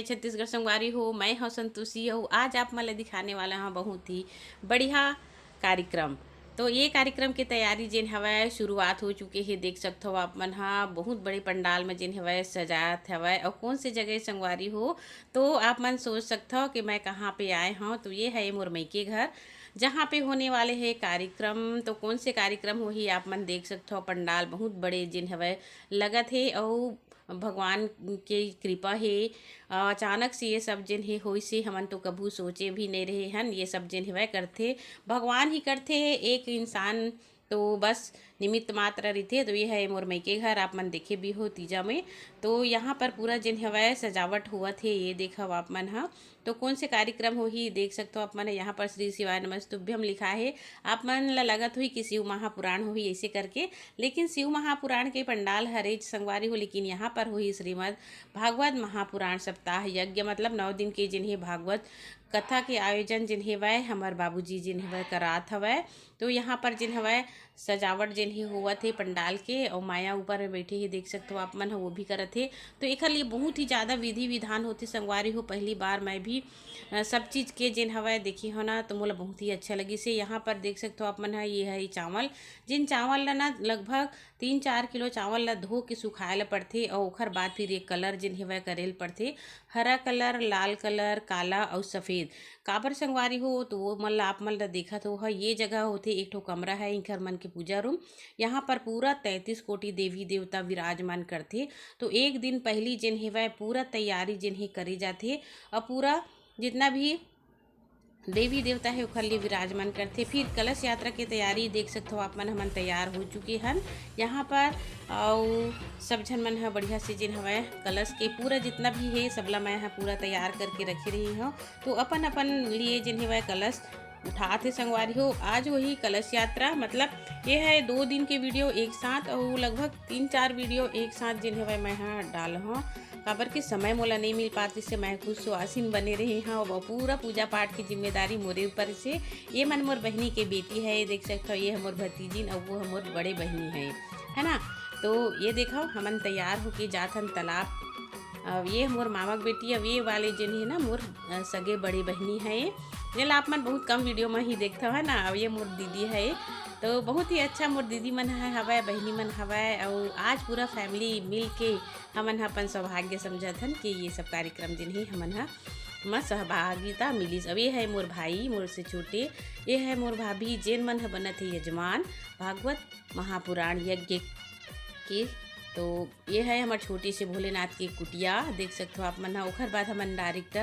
छत्तीसगढ़ संगवारी हो। मैं हूँ संतोषी हो। आज आप मला दिखाने वाला हाँ बहुत ही बढ़िया कार्यक्रम। तो ये कार्यक्रम की तैयारी जिन हवै शुरुआत हो चुके है। देख सकते हो आप मन हाँ बहुत बड़े पंडाल में जिन हवै सजात हवै और कौन से जगह संगवारी हो। तो आप मन सोच सकते हो कि मैं कहाँ पे आए हूँ। तो ये है मोर मई के घर जहाँ पे होने वाले है कार्यक्रम। तो कौन से कार्यक्रम हो ही आप मन देख सकते हो। पंडाल बहुत बड़े जिन हवै लगत है और भगवान के कृपा है। अचानक से ये सब जिन है होई से हमन तो कभू सोचे भी नहीं रहे हन। ये सब जिन हवै करथे भगवान ही करथे। एक इंसान तो बस निमित्त मात्र रहिथे। तो ये है मोर मई के घर आप मन देखे भी हो तीजा में। तो यहाँ पर पूरा जिन हवै सजावट हुआ थे। ये देखा आप मन हाँ। तो कौन से कार्यक्रम हो ही देख सकते हो आप मन। यहाँ पर श्री शिवाय नमस्तुभ्यम लिखा है। आप मन ला लगत हुई कि शिव महापुराण हो ही ऐसे करके, लेकिन शिव महापुराण के पंडाल हरेज संगवारी हो। लेकिन यहाँ पर हुई श्रीमद् भागवत महापुराण सप्ताह यज्ञ मतलब 9 दिन के जिन्हें भागवत कथा के आयोजन जिन्हें वह हमार बाबूजी जिन्हें वह करात हवै। तो यहाँ पर जिन हवै सजावट जिन्हें हुआ थे पंडाल के और माया ऊपर में बैठे ही देख सकते हो आप मन वो भी करत थे। तो एक लिए बहुत ही ज़्यादा विधि विधान होते संगवारी हो। पहली बार मैं भी सब चीज़ के जिन हवै देखी हो ना तो मोला बहुत ही अच्छा लगी से। यहाँ पर देख सकते हो आप मन ये है चावल जिन चावल ला ना लगभग 3-4 किलो चावल ला धो के सुखाए ला पड़थे और ओखर बाद फिर एक कलर जिन हेवै करेल पड़थे। हरा कलर, लाल कलर, काला और सफ़ेद। काबर संगवारी हो तो वो मन ला आप मन ला देखत हो है। ये जगह होते एक ठो कमरा है इंखर मन के पूजा रूम। यहाँ पर पूरा 33 कोटि देवी देवता विराजमान करथे। तो एक दिन पहली जिन हेवै पूरा तैयारी जिन हे करे जाथे और पूरा जितना भी देवी देवता है ओखर लिए विराजमान करते। फिर कलश यात्रा की तैयारी देख सकते हो आप मन हमन तैयार हो चुके हन यहाँ पर। और सब झन मन है बढ़िया से जिन हवै कलश के पूरा जितना भी है सबला मैं यहाँ पूरा तैयार करके रखी रही हूँ। तो अपन अपन लिए जिन हवै कलश उठाते संगवारी हो। आज वही कलश यात्रा मतलब ये है 2 दिन के वीडियो एक साथ और लगभग 3-4 वीडियो एक साथ जिन हवै मैं यहाँ डाल हूँ। काबर के समय मोला नहीं मिल पाती से मैं कुछ सुहासिन बने रही हाँ। वो पूरा पूजा पाठ की जिम्मेदारी मोरे ऊपर से। ये मन मोर बहनी के बेटी है देख सकते हो। ये हमोर भतीजिन और वो हमोर बड़े बहनी है ना। तो ये देखो हमन तैयार होके जात हन तालाब। अब ये मोर मामक बेटी अब ये वाले जिन है ना मोर सगे बड़ी बहनी है। जेला आप मन बहुत कम वीडियो में ही देखते है ना। अब ये मोर दीदी है। तो बहुत ही अच्छा मोर दीदी मन है हवै बहनी मन हवै। और आज पूरा फैमिली मिल के हमन अपन सौभाग्य समझत हन कि ये सब कार्यक्रम जिन ही हमन हा में सहभागिता मिलिस। अब ये है मोर भाई मोर से छोटे। ये है मोर भाभी जेन मन ह बनत है यजमान भागवत महापुराण यज्ञ के। तो ये है हमारे छोटी से भोलेनाथ की कुटिया देख सकते हो आप मन। ओखर बाद हमन डायरेक्ट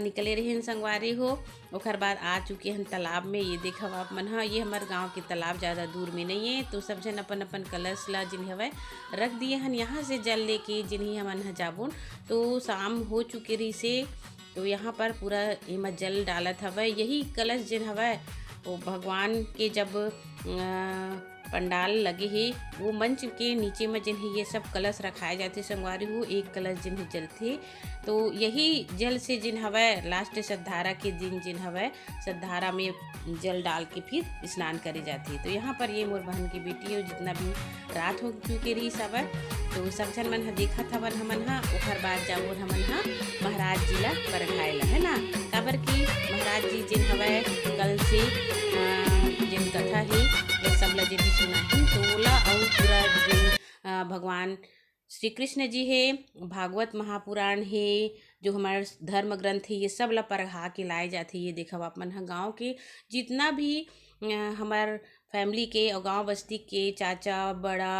निकले रहे संगवारी हो। ओखर बाद आ चुके हैं तालाब में। ये देखो आप मन हाँ ये हमारे गांव के तालाब ज़्यादा दूर में नहीं है। तो सब जन अपन अपन कलश ला जिन हवै रख दिए हन यहाँ से जल लेके जिन्हें हमन ह जाबुन। तो शाम हो चुके रही से। तो यहाँ पर पूरा एमा जल डालत हवै। यही कलश जिन हवै वो भगवान के जब पंडाल लगे है वो मंच के नीचे में जिन है ये सब कलश रखाए जाते संगवारी हो। एक कलश जिन है जलते। तो यही जल से जिन हवै लास्ट सद्धारा के दिन जिन हवै सद्धारा में जल डाल के फिर स्नान करे जाते। तो यहाँ पर ये मोर बहन की बेटी हो जितना भी रात हो चुके रही सब। तो सब जन मन देखा हवन हमन हा। ओखर बाद जाबो हमन हा महाराज जी ला बरघाए ला है ना। काबर की महाराज जी जिन हवै कल से जिन कथा है वो सब ला जिन सुना ही तो ओला और पूरा जिन भगवान श्री कृष्ण जी है भागवत महापुराण है जो हमारे धर्म ग्रंथ है ये सब ला पढ़ा के लाए जाते। ये देखा आप मन गाँव के जितना भी हमार फैमिली के और गांव बस्ती के चाचा बड़ा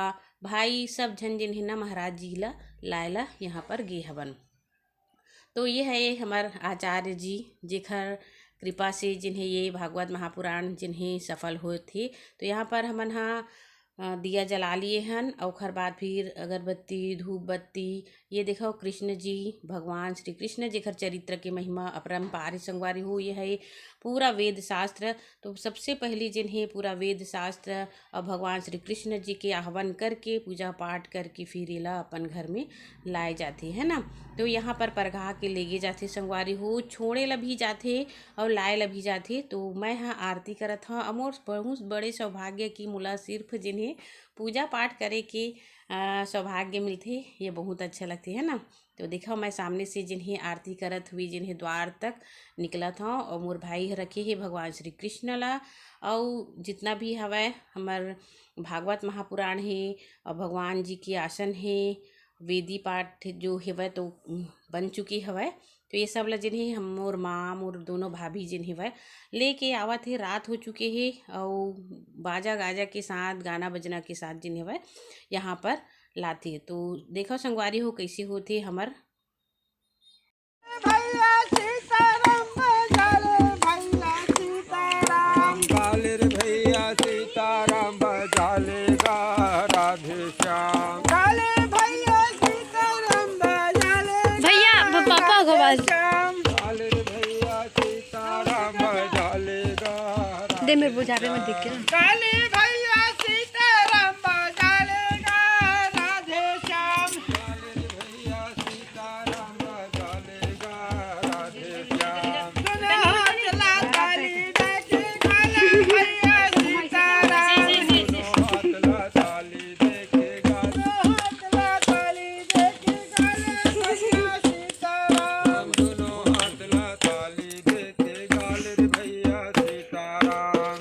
भाई सब झन जिन है ना महाराज जी ला लायला यहाँ पर गे हवन। तो ये है हमार आचार्य जी जेखर कृपा से जिन्हें ये भागवत महापुराण जिन्हें सफल हुए थे। तो यहाँ पर हमन दिया जला लिए हन। ओखर बाद फिर अगरबत्ती धूप बत्ती ये देखो कृष्ण जी भगवान श्री कृष्ण जेखर चरित्र के महिमा अपरंपार संगवारी हो। ये है पूरा वेद शास्त्र। तो सबसे पहले जिन्हें पूरा वेद शास्त्र और भगवान श्री कृष्ण जी के आह्वान करके पूजा पाठ करके फिर इला अपन घर में लाए जाते है ना। तो यहाँ पर परघा के लेगे जाते संगवारी हो। छोड़े ला भी जाते और लाए ला भी जाते। तो मैं हाँ आरती करत हाँ। अमोर बहुत बड़े सौभाग्य की मुला सिर्फ जिन्हें पूजा पाठ करे के सौभाग्य मिलते ये बहुत अच्छा लगते है ना। तो देखा मैं सामने से जिन्हें आरती करत हुई जिन्हें द्वार तक निकलत हूँ और मोर भाई रखे है भगवान श्री कृष्ण ला और जितना भी हवै हमर भागवत महापुराण है और भगवान जी के आसन है वेदी पाठ जो हेवै तो बन चुकी हवै। तो ये सब ला जिन्हें हम मोर माँ मोर दोनों भाभी जिन हेवै लेके आवत है। रात हो चुके है और बाजा गाजा के साथ गाना बजना के साथ जिन हेवै यहाँ पर लाती है। तो देखो संगवारी हो कैसे होती हमर भैया सीताराम बजाले भैया सीताराम गाले रे भैया सीताराम बजाले गा राधे श्याम गाले भैया सीताराम बजाले भैया पापा को बाज गाले रे भैया सीताराम बजाले गा दे मेरे बुझारे में दिख के गाले भैया सीताराम बजाले गा राधे श्याम गाले रे भैया सीताराम बजाले गा राधे श्याम दोनों हाथ ला ताली देके गाले भैया सीताराम दोनों हाथ ला ताली देके गाले हाथ ला ताली देके गाले भैया सीताराम दोनों हाथ ला ताली देके गाले रे भैया सीताराम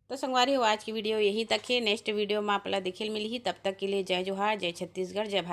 तो संगवारी हो आज की वीडियो यही तक है। नेक्स्ट वीडियो में आपला देखे मिली ही तब तक के लिए जय जोहार जय छत्तीसगढ़ जय भारत।